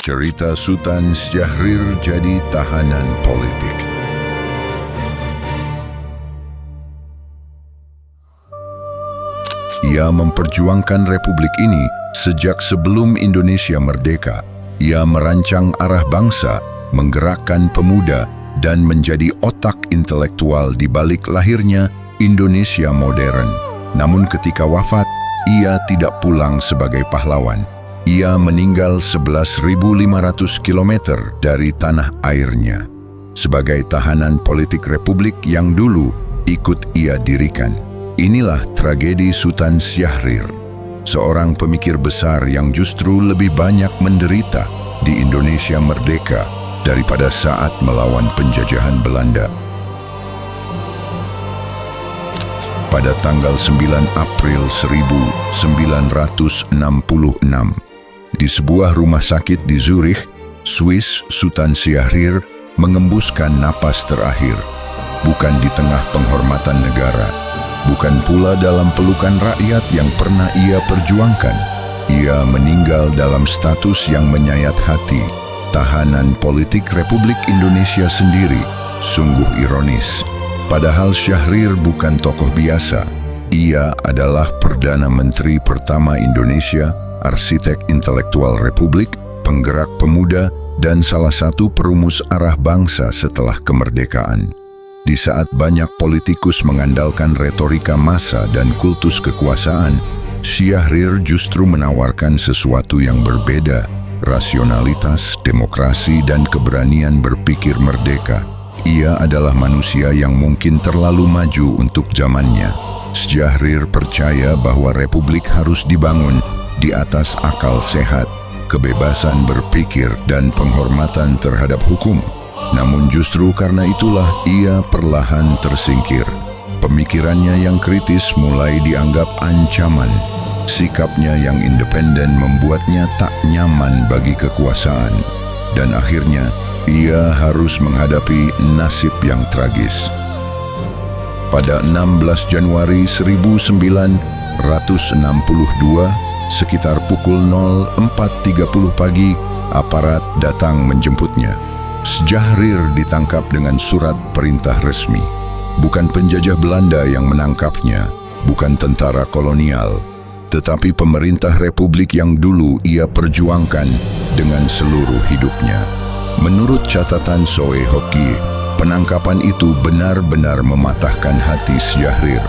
cerita Sultan Syahrir jadi tahanan politik. Ia memperjuangkan republik ini sejak sebelum Indonesia merdeka. Ia merancang arah bangsa, menggerakkan pemuda, dan menjadi otak intelektual di balik lahirnya Indonesia modern. Namun ketika wafat, ia tidak pulang sebagai pahlawan. Ia meninggal 11.500 km dari tanah airnya sebagai tahanan politik republik yang dulu ikut ia dirikan. Inilah tragedi Sultan Syahrir, seorang pemikir besar yang justru lebih banyak menderita di Indonesia merdeka daripada saat melawan penjajahan Belanda. Pada tanggal 9 April 1966, di sebuah rumah sakit di Zurich, Swiss, Sultan Syahrir mengembuskan napas terakhir, bukan di tengah penghormatan negara, bukan pula dalam pelukan rakyat yang pernah ia perjuangkan. Ia meninggal dalam status yang menyayat hati, tahanan politik Republik Indonesia sendiri. Sungguh ironis. Padahal Syahrir bukan tokoh biasa. Ia adalah Perdana Menteri pertama Indonesia, arsitek intelektual Republik, penggerak pemuda, dan salah satu perumus arah bangsa setelah kemerdekaan. Di saat banyak politikus mengandalkan retorika massa dan kultus kekuasaan, Syahrir justru menawarkan sesuatu yang berbeda, rasionalitas, demokrasi, dan keberanian berpikir merdeka. Ia adalah manusia yang mungkin terlalu maju untuk zamannya. Syahrir percaya bahwa republik harus dibangun di atas akal sehat, kebebasan berpikir, dan penghormatan terhadap hukum. Namun justru karena itulah ia perlahan tersingkir. Pemikirannya yang kritis mulai dianggap ancaman. Sikapnya yang independen membuatnya tak nyaman bagi kekuasaan. Dan akhirnya, ia harus menghadapi nasib yang tragis. Pada 16 Januari 1962, sekitar pukul 04.30 pagi, aparat datang menjemputnya. Syahrir ditangkap dengan surat perintah resmi. Bukan penjajah Belanda yang menangkapnya, bukan tentara kolonial, tetapi pemerintah republik yang dulu ia perjuangkan dengan seluruh hidupnya. Menurut catatan Soe Hokkie, penangkapan itu benar-benar mematahkan hati Syahrir,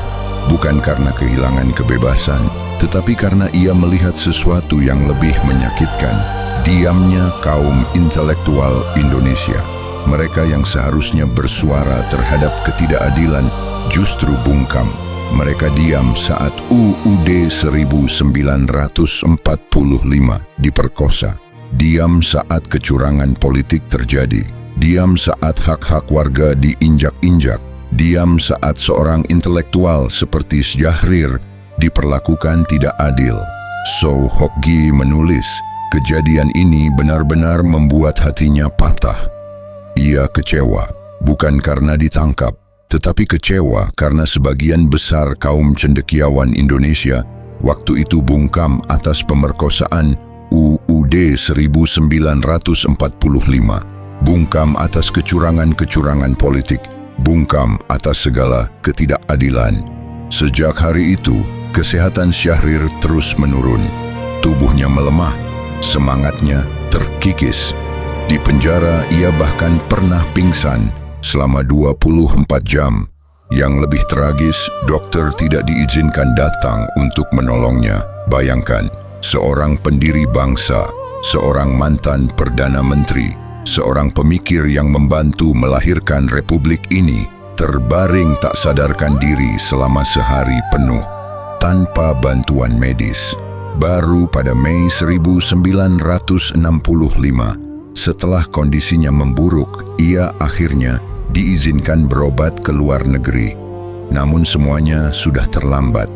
bukan karena kehilangan kebebasan, tetapi karena ia melihat sesuatu yang lebih menyakitkan, diamnya kaum intelektual Indonesia. Mereka yang seharusnya bersuara terhadap ketidakadilan justru bungkam. Mereka diam saat UUD 1945 diperkosa. Diam saat kecurangan politik terjadi. Diam saat hak-hak warga diinjak-injak. Diam saat seorang intelektual seperti Syahrir diperlakukan tidak adil. So Hokgie menulis, kejadian ini benar-benar membuat hatinya patah. Ia kecewa, bukan karena ditangkap, tetapi kecewa karena sebagian besar kaum cendekiawan Indonesia waktu itu bungkam atas pemerkosaan UUD 1945, bungkam atas kecurangan-kecurangan politik, bungkam atas segala ketidakadilan. Sejak hari itu, kesehatan Syahrir terus menurun. Tubuhnya melemah, semangatnya terkikis. Di penjara, ia bahkan pernah pingsan selama 24 jam. Yang lebih tragis, dokter tidak diizinkan datang untuk menolongnya. Bayangkan, seorang pendiri bangsa, seorang mantan Perdana Menteri, seorang pemikir yang membantu melahirkan republik ini, terbaring tak sadarkan diri selama sehari penuh, tanpa bantuan medis. Baru pada Mei 1965, setelah kondisinya memburuk, ia akhirnya diizinkan berobat ke luar negeri. Namun semuanya sudah terlambat.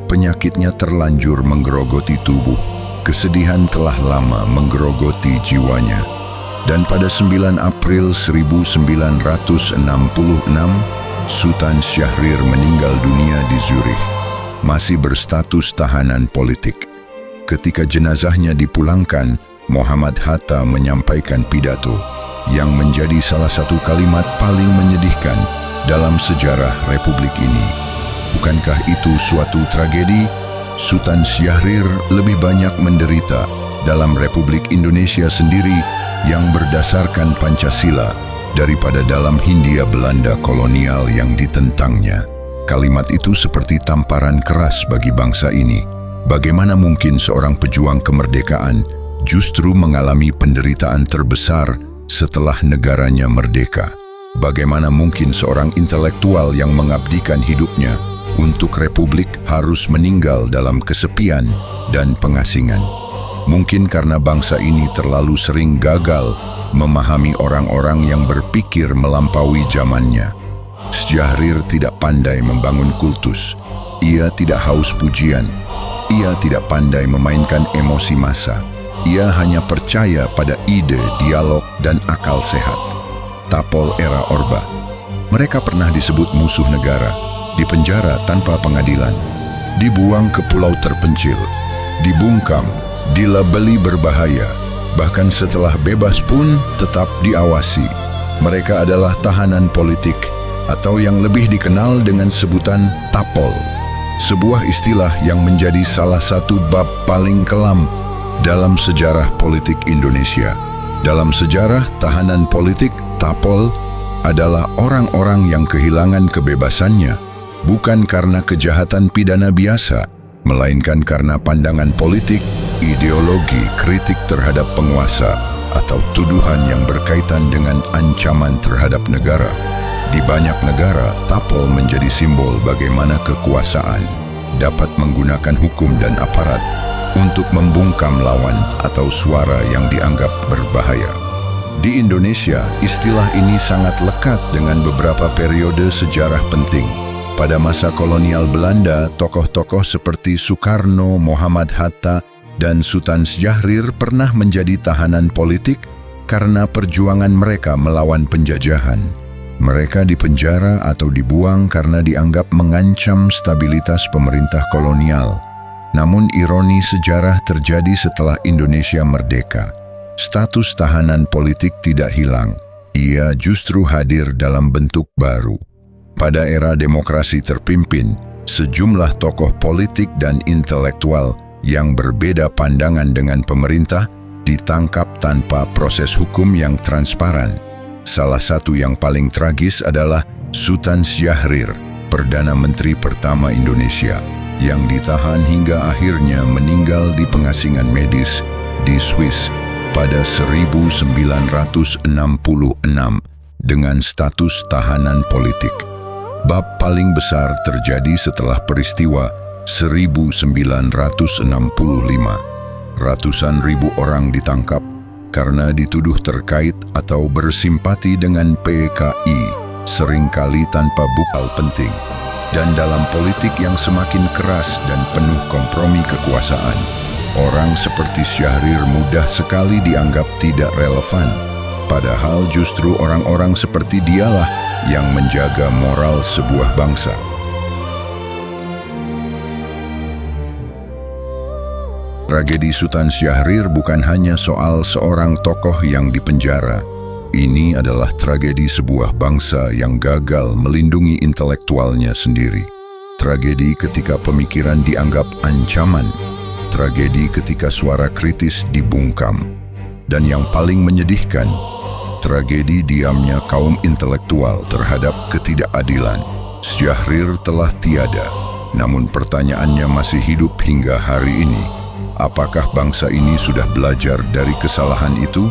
Penyakitnya terlanjur menggerogoti tubuh. Kesedihan telah lama menggerogoti jiwanya. Dan pada 9 April 1966, Sultan Syahrir meninggal dunia di Zurich, masih berstatus tahanan politik. Ketika jenazahnya dipulangkan, Muhammad Hatta menyampaikan pidato yang menjadi salah satu kalimat paling menyedihkan dalam sejarah Republik ini. Bukankah itu suatu tragedi? Sultan Syahrir lebih banyak menderita dalam Republik Indonesia sendiri yang berdasarkan Pancasila daripada dalam Hindia Belanda kolonial yang ditentangnya. Kalimat itu seperti tamparan keras bagi bangsa ini. Bagaimana mungkin seorang pejuang kemerdekaan justru mengalami penderitaan terbesar setelah negaranya merdeka? Bagaimana mungkin seorang intelektual yang mengabdikan hidupnya untuk Republik harus meninggal dalam kesepian dan pengasingan? Mungkin karena bangsa ini terlalu sering gagal memahami orang-orang yang berpikir melampaui zamannya. Syahrir tidak pandai membangun kultus. Ia tidak haus pujian. Ia tidak pandai memainkan emosi massa. Ia hanya percaya pada ide, dialog, dan akal sehat. Tapol era Orba. Mereka pernah disebut musuh negara, dipenjara tanpa pengadilan, dibuang ke pulau terpencil, dibungkam, dilabeli berbahaya, bahkan setelah bebas pun tetap diawasi. Mereka adalah tahanan politik, atau yang lebih dikenal dengan sebutan tapol, sebuah istilah yang menjadi salah satu bab paling kelam dalam sejarah politik Indonesia. Dalam sejarah tahanan politik, tapol adalah orang-orang yang kehilangan kebebasannya bukan karena kejahatan pidana biasa, melainkan karena pandangan politik, ideologi, kritik terhadap penguasa, atau tuduhan yang berkaitan dengan ancaman terhadap negara. Di banyak negara, tapol menjadi simbol bagaimana kekuasaan dapat menggunakan hukum dan aparat untuk membungkam lawan atau suara yang dianggap berbahaya. Di Indonesia, istilah ini sangat lekat dengan beberapa periode sejarah penting. Pada masa kolonial Belanda, tokoh-tokoh seperti Soekarno, Muhammad Hatta, dan Sultan Syahrir pernah menjadi tahanan politik karena perjuangan mereka melawan penjajahan. Mereka dipenjara atau dibuang karena dianggap mengancam stabilitas pemerintah kolonial. Namun ironi sejarah terjadi setelah Indonesia merdeka. Status tahanan politik tidak hilang, ia justru hadir dalam bentuk baru. Pada era demokrasi terpimpin, sejumlah tokoh politik dan intelektual yang berbeda pandangan dengan pemerintah ditangkap tanpa proses hukum yang transparan. Salah satu yang paling tragis adalah Sultan Syahrir, Perdana Menteri pertama Indonesia, yang ditahan hingga akhirnya meninggal di pengasingan medis di Swiss pada 1966 dengan status tahanan politik. Bab paling besar terjadi setelah peristiwa 1965. Ratusan ribu orang ditangkap karena dituduh terkait atau bersimpati dengan PKI, seringkali tanpa bukti penting. Dan dalam politik yang semakin keras dan penuh kompromi kekuasaan, orang seperti Syahrir mudah sekali dianggap tidak relevan. Padahal justru orang-orang seperti dialah yang menjaga moral sebuah bangsa. Tragedi Sultan Syahrir bukan hanya soal seorang tokoh yang dipenjara. Ini adalah tragedi sebuah bangsa yang gagal melindungi intelektualnya sendiri. Tragedi ketika pemikiran dianggap ancaman. Tragedi ketika suara kritis dibungkam. Dan yang paling menyedihkan, tragedi diamnya kaum intelektual terhadap ketidakadilan. Syahrir telah tiada, namun pertanyaannya masih hidup hingga hari ini. Apakah bangsa ini sudah belajar dari kesalahan itu?